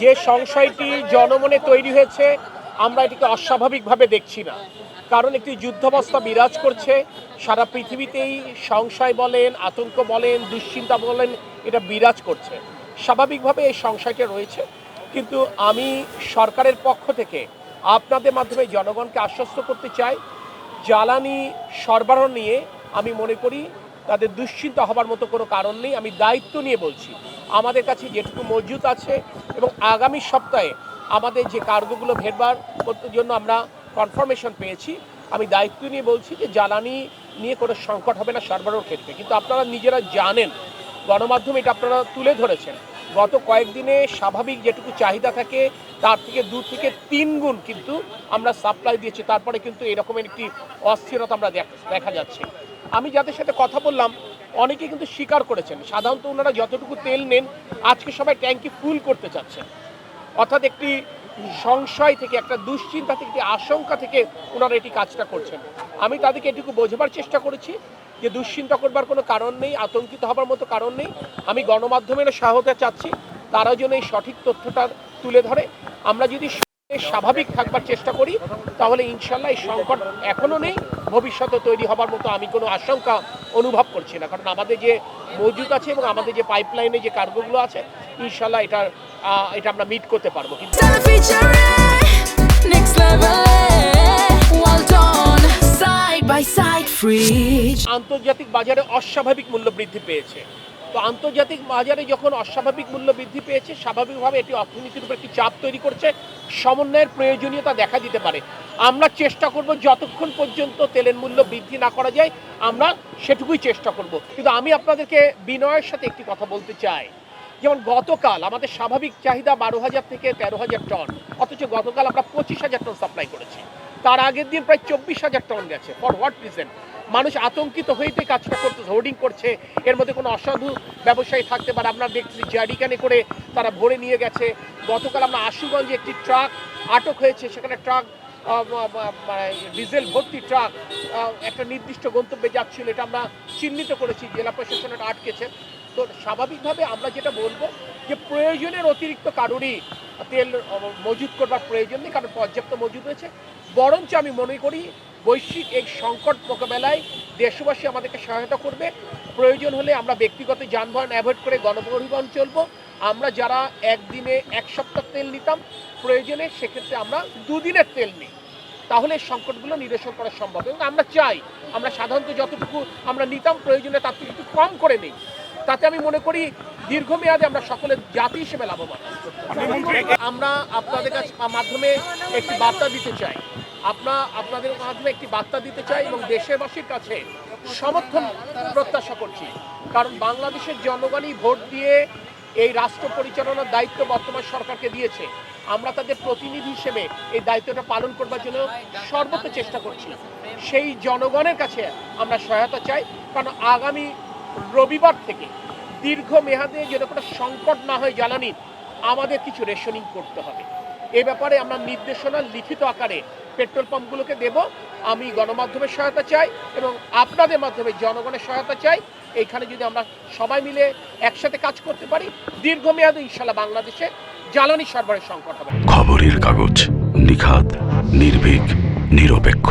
যে সংশয়টি জনমনে তৈরি হয়েছে আমরা এটিকে অস্বাভাবিকভাবে দেখছি না, কারণ একটি যুদ্ধাবস্থা বিরাজ করছে সারা পৃথিবীতেই। সংশয় বলেন, আতঙ্ক বলেন, দুশ্চিন্তা বলেন, এটা বিরাজ করছে। স্বাভাবিকভাবে এই সংশয়টা রয়েছে, কিন্তু আমি সরকারের পক্ষ থেকে আপনাদের মাধ্যমে জনগণকে আশ্বস্ত করতে চাই, জ্বালানি সরবরাহ নিয়ে আমি মনে করি তাদের দুশ্চিন্তা হবার মতো কোনো কারণ নেই। আমি দায়িত্ব নিয়ে বলছি, আমাদের কাছে যেটুকু মজুত আছে এবং আগামী সপ্তাহে আমাদের যে কার্গোগুলো ভেটবার জন্য আমরা কনফার্মেশন পেয়েছি, আমি দায়িত্ব নিয়ে বলছি যে জ্বালানি নিয়ে কোনো সংকট হবে না সরবরাহের ক্ষেত্রে। কিন্তু আপনারা নিজেরা জানেন, গণমাধ্যমে এটা আপনারা তুলে ধরেছেন, গত কয়েকদিনে স্বাভাবিক যেটুকু চাহিদা থাকে তার থেকে 2 থেকে 3 গুণ কিন্তু আমরা সাপ্লাই দিয়েছি, তারপরে কিন্তু এরকমের একটি অস্থিরতা আমরা দেখা যাচ্ছে। আমি যাদের সাথে কথা বললাম অনেকে কিন্তু স্বীকার করেছেন, সাধারণত ওনারা যতটুকু তেল নেন আজকে সবাই ট্যাঙ্কি ফুল করতে চাচ্ছেন, অর্থাৎ একটি সংশয় থেকে, একটা দুশ্চিন্তা থেকে, একটি আশঙ্কা থেকে ওনারা এটি কাজটা করছেন। আমি তাদেরকে এটুকু বোঝাবার চেষ্টা করেছি যে দুশ্চিন্তা করবার কোনো কারণ নেই, আতঙ্কিত হবার মতো কারণ নেই। আমি গণমাধ্যমের সহায়তা চাচ্ছি, তারা যেন এই সঠিক তথ্যটা তুলে ধরে। আমরা যদি স্বাভাবিক থাকবার চেষ্টা করি তাহলে ইনশাল্লাহ এই সংকট এখনও নেই, ভবিষ্যতে তৈরি হবার মতো আমি কোনো আশঙ্কা অনুভব করছি না, কারণ আমাদের যে মজুদ আছে এবং আমাদের যে পাইপলাইনে যে কার্গোগুলো আছে ইনশাল্লাহ এটা আমরা মিট করতে পারবো। কিন্তু আন্তর্জাতিক বাজারে অস্বাভাবিক মূল্য বৃদ্ধি পেয়েছে, তো আন্তর্জাতিক বাজারে যখন অস্বাভাবিক মূল্য বৃদ্ধি পেয়েছে স্বাভাবিকভাবে এটি অর্থনীতির উপর একটি চাপ তৈরি করছে, সমন্বয়ের প্রয়োজনীয়তা দেখা দিতে পারে। আমরা চেষ্টা করব যতক্ষণ পর্যন্ত তেলের মূল্য বৃদ্ধি না করা যায় আমরা সেটুকুই চেষ্টা করব। কিন্তু আমি আপনাদেরকে বিনয়ের সাথে একটি কথা বলতে চাই, যেমন গতকাল আমাদের স্বাভাবিক চাহিদা 12,000 থেকে 13,000 টন, অথচ গতকাল আমরা 25,000 টন সাপ্লাই করেছি। তার আগের দিন প্রায় 24,000 টন গেছে। For what reason? মানুষ আতঙ্কিত হয়েতে কাজটা করতেছে, হোর্ডিং করছে, এর মধ্যে কোনো অসাধু ব্যবসায়ী থাকতে পারে। আমরা দেখছি জারিকানে করে তারা ভরে নিয়ে গেছে। গতকাল আমরা আশুগঞ্জে একটি ট্রাক আটক হয়েছে, সেখানে ট্রাক ডিজেল ভর্তি ট্রাক একটা নির্দিষ্ট গন্তব্যে যাচ্ছিল, এটা আমরা চিহ্নিত করেছি, জেলা প্রশাসন এটা আটকেছে। তো স্বাভাবিকভাবে আমরা যেটা বলবো যে প্রয়োজনের অতিরিক্ত কারোরই তেল মজুত করবার প্রয়োজন নেই, কারণ পর্যাপ্ত মজুদ রয়েছে। বরঞ্চ আমি মনে করি বৈশ্বিক এই সংকট মোকাবেলায় দেশবাসী আমাদেরকে সহায়তা করবে। প্রয়োজন হলে আমরা ব্যক্তিগত যানবাহন অ্যাভয়েড করে গণপরিবহন চলবো। আমরা যারা একদিনে 1 সপ্তাহ তেল নিতাম, প্রয়োজনে সেক্ষেত্রে আমরা 2 দিনের তেল নিই, তাহলে সংকটগুলো নিরসন করা সম্ভব। এবং আমরা চাই আমরা সাধারণত যতটুকু আমরা নিতাম প্রয়োজনে তার থেকে একটু কম করে নিই, তাতে আমি মনে করি দীর্ঘমেয়াদে আমরা সকলের জাতি হিসেবে লাভবান। আমরা আপনাদের কাছে মাধ্যমে একটি বার্তা দিতে চাই, আপনাদের মাধ্যমে একটি বার্তা দিতে চাই এবং দেশবাসীর কাছে সমর্থন প্রত্যাশা করছি, কারণ বাংলাদেশের জনগণই ভোট দিয়ে এই রাষ্ট্র পরিচালনার দায়িত্ব বর্তমান সরকারকে দিয়েছে। আমরা তাদের প্রতিনিধি হিসেবে এই দায়িত্বটা পালন করবার জন্য সর্বোচ্চ চেষ্টা করছি। সেই জনগণের কাছে আমরা সহায়তা চাই, কারণ আগামী রবিবার থেকে দীর্ঘমেয়াদে যেন কোনো সংকট না হয় জ্বালানির, আমাদের কিছু রেশনিং করতে হবে। এ ব্যাপারে আমরা নির্দেশনা লিখিত আকারে পেট্রোল পাম্পগুলোকে দেব। আমি গণমাধ্যমের সহায়তা চাই এবং আপনাদের মাধ্যমে জনগণের সহায়তা চাই। এইখানে যদি আমরা সবাই মিলে একসাথে কাজ করতে পারি, দীর্ঘমেয়াদে ইনশাল্লাহ বাংলাদেশে জ্বালানি সরবরাহের সংকট হবে। খবরের কাগজ, নিখাত, নির্ভীক, নিরপেক্ষ।